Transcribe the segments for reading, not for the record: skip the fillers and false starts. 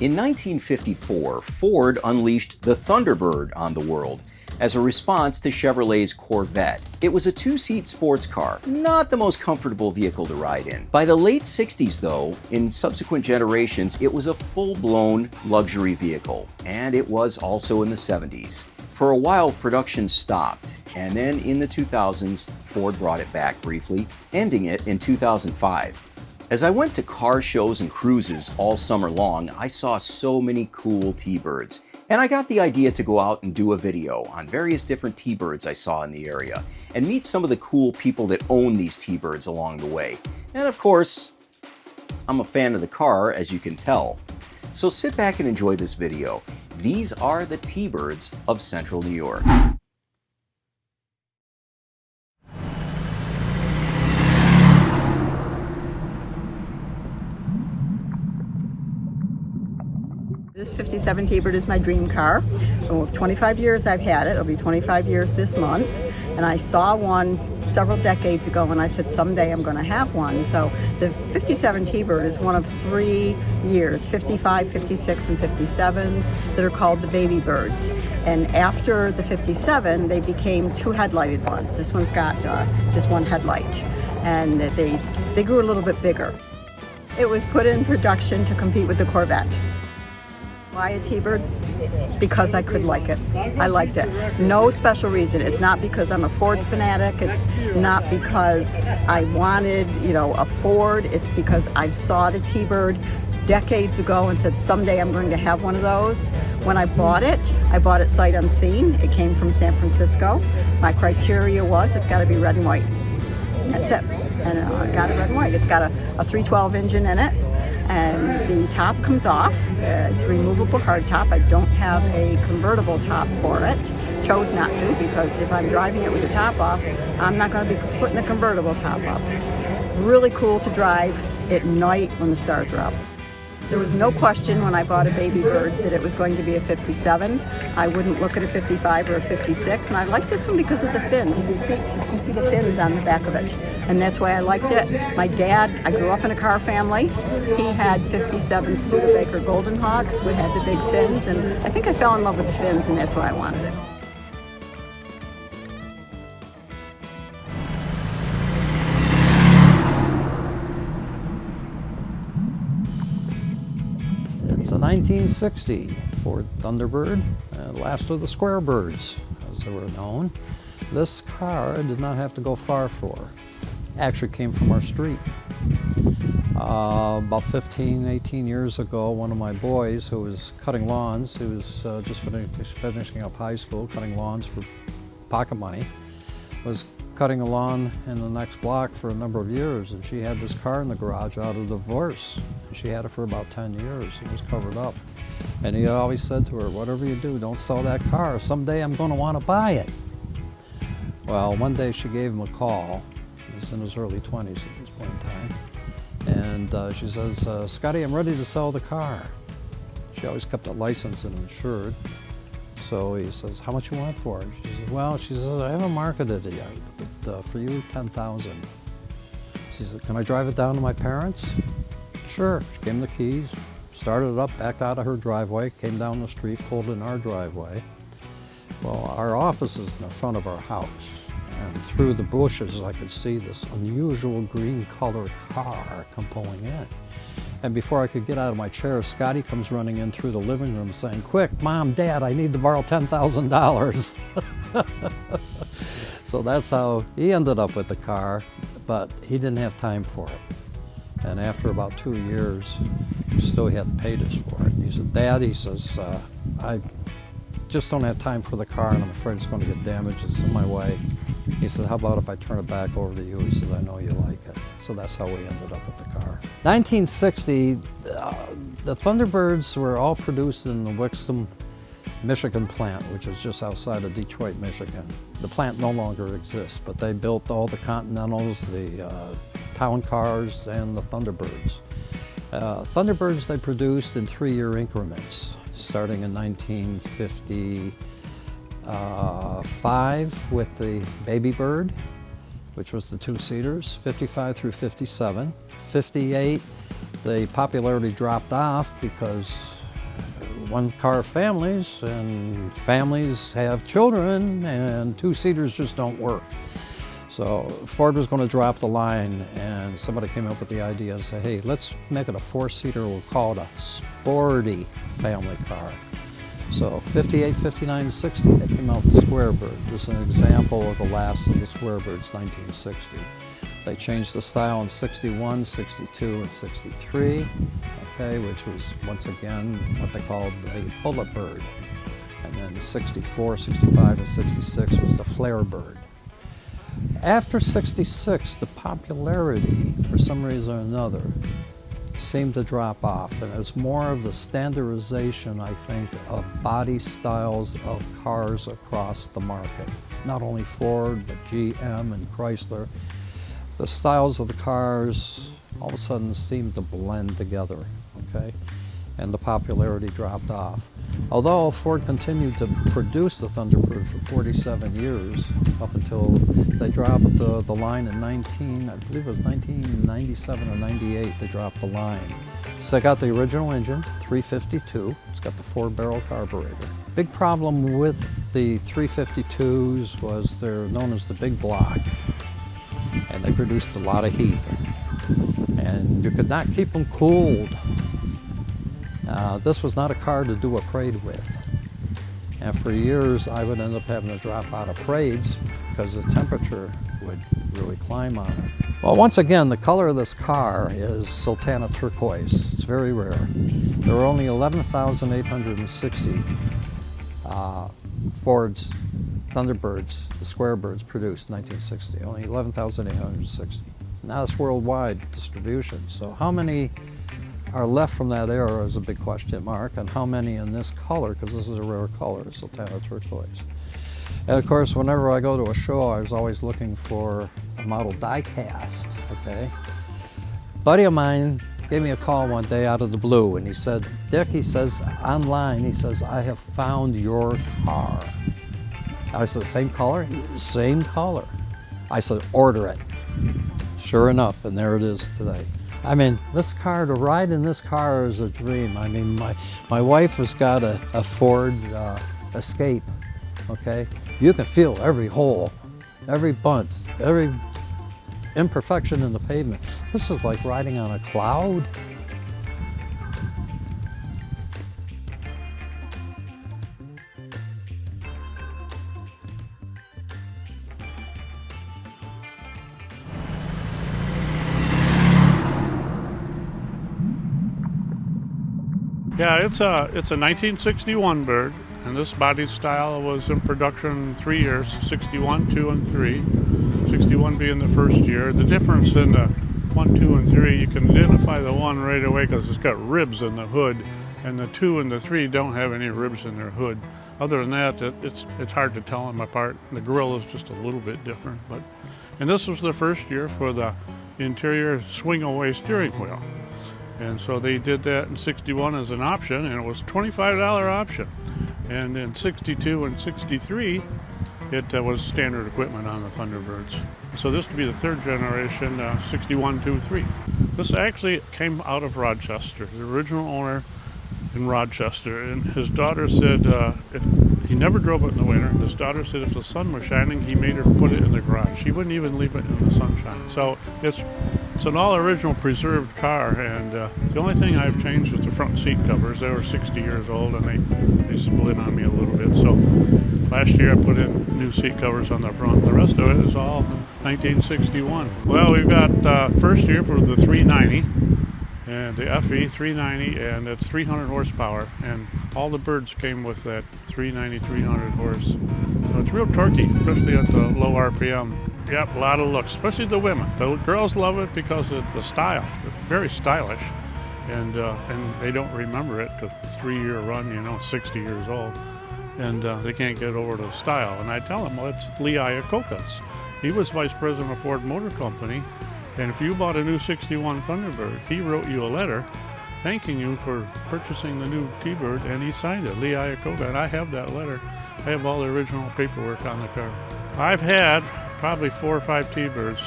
In 1954, Ford unleashed the Thunderbird on the world as a response to Chevrolet's Corvette. It was a two-seat sports car, not the most comfortable vehicle to ride in. By the late 60s, though, in subsequent generations, it was a full-blown luxury vehicle, and it was also in the 70s. For a while, production stopped, and then in the 2000s, Ford brought it back briefly, ending it in 2005. As I went to car shows and cruises all summer long, I saw so many cool T-Birds. And I got the idea to go out and do a video on various different T-Birds I saw in the area and meet some of the cool people that own these T-Birds along the way. And of course, I'm a fan of the car, as you can tell. So sit back and enjoy this video. These are the T-Birds of Central New York. This 57 T-Bird is my dream car. 25 years I've had it. It'll be 25 years this month. And I saw one several decades ago and I said someday I'm going to have one. So the 57 T-Bird is one of 3 years, 55, 56, and 57s that are called the baby birds. And after the 57, they became 2 headlighted ones. This one's got just 1 headlight. And they grew a little bit bigger. It was put in production to compete with the Corvette. Why a T-Bird? Because I could like it. I liked it. No special reason. It's not because I'm a Ford fanatic. It's not because I wanted, a Ford. It's because I saw the T-Bird decades ago and said someday I'm going to have one of those. When I bought it sight unseen. It came from San Francisco. My criteria was it's got to be red and white. That's it. And I got it red and white. It's got a 312 engine in it. And the top comes off. It's a removable hardtop. I don't have a convertible top for it. Chose not to, because if I'm driving it with the top off, I'm not going to be putting the convertible top up. Really cool to drive at night when the stars are up. There was no question when I bought a baby bird that it was going to be a 57. I wouldn't look at a 55 or a 56, and I like this one because of the fins. You can see the fins on the back of it, and that's why I liked it. My dad, I grew up in a car family. He had 57 Studebaker Golden Hawks, which had the big fins, and I think I fell in love with the fins, and that's why I wanted it. It's a 1960 Ford Thunderbird, last of the Squarebirds, as they were known. This car I did not have to go far for. Actually came from our street. About 18 years ago, one of my boys who was cutting lawns, he was just finishing up high school, cutting lawns for pocket money, was cutting a lawn in the next block for a number of years, and she had this car in the garage out of divorce. She had it for about 10 years. It was covered up. And he always said to her, whatever you do, don't sell that car. Someday I'm going to want to buy it. Well, one day she gave him a call. He was in his early 20s at this point in time. And she says, Scotty, I'm ready to sell the car. She always kept it licensed and insured. So he says, how much you want for it? She says, I haven't marketed it yet, but for you, $10,000. She said, can I drive it down to my parents? Sure. She gave him the keys, started it up, backed out of her driveway, came down the street, pulled in our driveway. Well, our office is in the front of our house, and through the bushes I could see this unusual green colored car come pulling in. And before I could get out of my chair, Scotty comes running in through the living room saying, quick, Mom, Dad, I need to borrow $10,000. So that's how he ended up with the car, but he didn't have time for it. And after about 2 years, still he hadn't paid us for it. And he said, Dad, he says, I just don't have time for the car and I'm afraid it's going to get damaged. It's in my way. He said, how about if I turn it back over to you? He says, I know you like it. So that's how we ended up with the car. 1960, the Thunderbirds were all produced in the Wixom, Michigan plant, which is just outside of Detroit, Michigan. The plant no longer exists, but they built all the Continentals, the town cars, and the Thunderbirds. Thunderbirds they produced in 3-year increments, starting in 1955 with the Baby Bird, which was the 2-seaters, 55 through 57. 58, the popularity dropped off because one-car families, and families have children, and two-seaters just don't work. So Ford was going to drop the line, and somebody came up with the idea and said, hey, let's make it a four-seater. We'll call it a sporty family car. So 58, 59, and 60, they came out with the Squarebird. This is an example of the last of the Squarebirds, 1960. They changed the style in 61, 62, and 63, okay, which was, once again, what they called a bullet bird. And then 64, 65, and 66 was the flare bird. After 66, the popularity, for some reason or another, seemed to drop off, and it's more of the standardization, I think, of body styles of cars across the market. Not only Ford, but GM and Chrysler. The styles of the cars all of a sudden seemed to blend together, okay? And the popularity dropped off. Although Ford continued to produce the Thunderbird for 47 years, up until they dropped the line in I believe it was 1997 or 98, they dropped the line. So they got the original engine, 352. It's got the 4-barrel carburetor. Big problem with the 352s was they're known as the big block, and they produced a lot of heat. And you could not keep them cooled. This was not a car to do a parade with. And for years, I would end up having to drop out of parades because the temperature would really climb on it. Well, once again, the color of this car is Sultana turquoise. It's very rare. There were only 11,860 Ford's Thunderbirds, the Squarebirds, produced in 1960. Only 11,860. Now it's worldwide distribution. So how many are left from that era is a big question mark, and how many in this color, because this is a rare color, Sultana turquoise. And of course, whenever I go to a show, I was always looking for a model die cast, okay? A buddy of mine gave me a call one day out of the blue, and he said, Dick, he says, online, he says, I have found your car. I said, same color? Same color. I said, order it. Sure enough, and there it is today. I mean, this car, to ride in this car is a dream. I mean, my wife has got a Ford Escape, okay? You can feel every hole, every bunt, every imperfection in the pavement. This is like riding on a cloud. Yeah, it's a 1961 Bird, and this body style was in production 3 years, 61, 2, and 3. 61 being the first year. The difference in the 1, 2, and 3, you can identify the 1 right away because it's got ribs in the hood, and the 2 and the 3 don't have any ribs in their hood. Other than that, it's hard to tell them apart. The grille is just a little bit different. And this was the first year for the interior swing-away steering wheel. And so they did that in 61 as an option, and it was a $25 option. And in 62 and 63, it was standard equipment on the Thunderbirds. So this would be the third generation, 61, 2, 3. This actually came out of Rochester. The original owner in Rochester, and his daughter said if he never drove it in the winter. His daughter said if the sun was shining, he made her put it in the garage. She wouldn't even leave it in the sunshine. So it's an all original preserved car, and the only thing I've changed is the front seat covers. They were 60 years old, and they split on me a little bit. So last year I put in new seat covers on the front. The rest of it is all 1961. Well, we've got first year for the 390. And the FE 390, and it's 300 horsepower, and all the Birds came with that 390, 300 horse. So it's real torquey, especially at the low RPM. Yep, a lot of looks, especially the women. The girls love it because of the style. It's very stylish, and they don't remember it because the 3-year run, 60 years old, and they can't get over the style. And I tell them, well, it's Lee Iacocca's. He was vice president of Ford Motor Company. And if you bought a new 61 Thunderbird, he wrote you a letter thanking you for purchasing the new T-Bird, and he signed it, Lee Iacocca, and I have that letter. I have all the original paperwork on the car. I've had probably 4 or 5 T-Birds.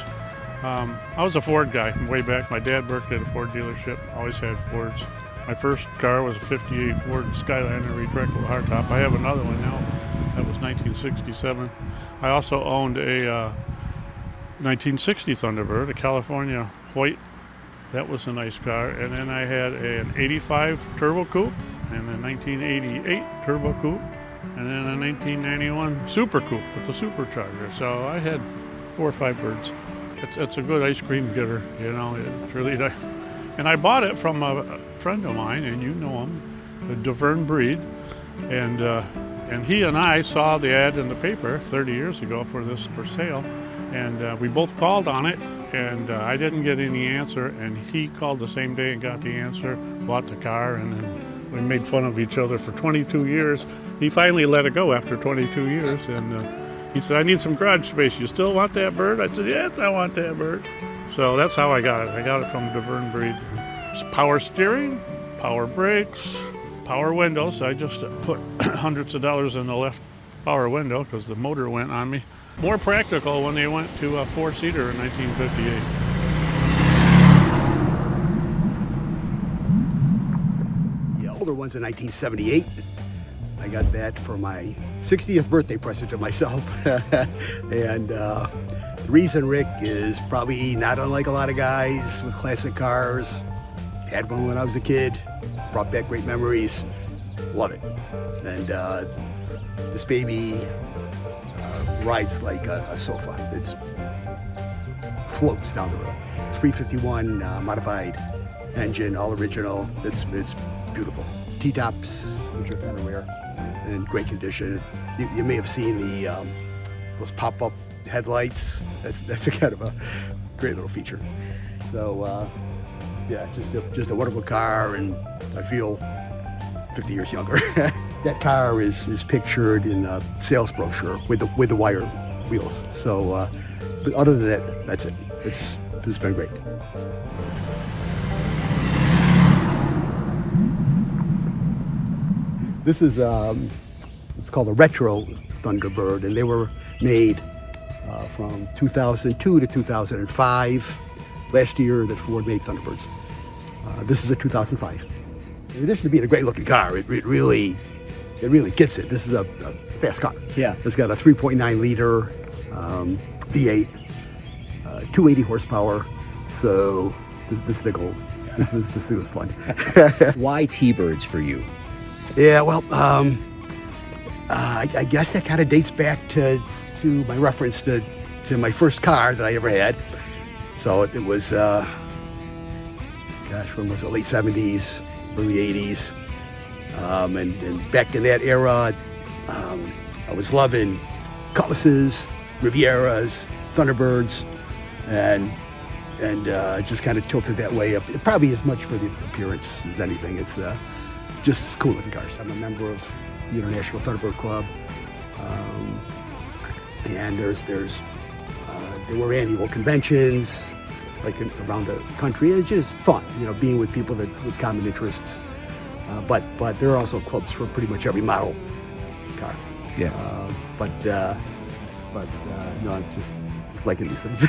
I was a Ford guy from way back. My dad worked at a Ford dealership, always had Fords. My first car was a 58 Ford Skyliner retractable hardtop. I have another one now. That was 1967. I also owned a 1960 Thunderbird, a California white. That was a nice car. And then I had an 85 Turbo Coupe and a 1988 Turbo Coupe and then a 1991 Super Coupe with a supercharger. So I had 4 or 5 birds. It's a good ice cream getter, you know, it's really nice. And I bought it from a friend of mine, and you know him, the Thunderbird, and he and I saw the ad in the paper 30 years ago for this for sale, and we both called on it, and I didn't get any answer, and he called the same day and got the answer, bought the car, and then we made fun of each other for 22 years. He finally let it go after 22 years, and he said, "I need some garage space. You still want that bird?" I said, "Yes, I want that bird." So that's how I got it. I got it from Thunderbird. It's power steering, power brakes, power windows. I just put hundreds of dollars in the left power window because the motor went on me. More practical when they went to a 4-seater in 1958. The older one's in 1978. I got that for my 60th birthday present to myself. And the reason, Rick, is probably not unlike a lot of guys with classic cars. Had one when I was a kid, brought back great memories, love it. And this baby rides like a sofa. It floats down the road. 351 modified engine, all original. It's beautiful. T-tops, which are kind of rare, in great condition. You may have seen the those pop-up headlights. That's a kind of a great little feature. So yeah, just a wonderful car, and I feel 50 years younger. That car is pictured in a sales brochure with the wire wheels. So, but other than that, that's it. It's been great. This is it's called a retro Thunderbird, and they were made from 2002 to 2005. Last year that Ford made Thunderbirds. This is a 2005. In addition to being a great looking car, it really gets it. This is a fast car. Yeah. It's got a 3.9 liter V8, 280 horsepower. So this thing was fun. Why T-Birds for you? Yeah, well, I guess that kind of dates back to my reference to my first car that I ever had. So it was, gosh, when was it? Late 70s, early 80s. And back in that era, I was loving Cutlasses, Rivieras, Thunderbirds, and just kind of tilted that way up. Probably as much for the appearance as anything. It's just cool looking cars. I'm a member of the International Thunderbird Club, and there were annual conventions like around the country. It's just fun, you know, being with people with common interests. But there are also clubs for pretty much every model car. Yeah. But no, it's just liking these things.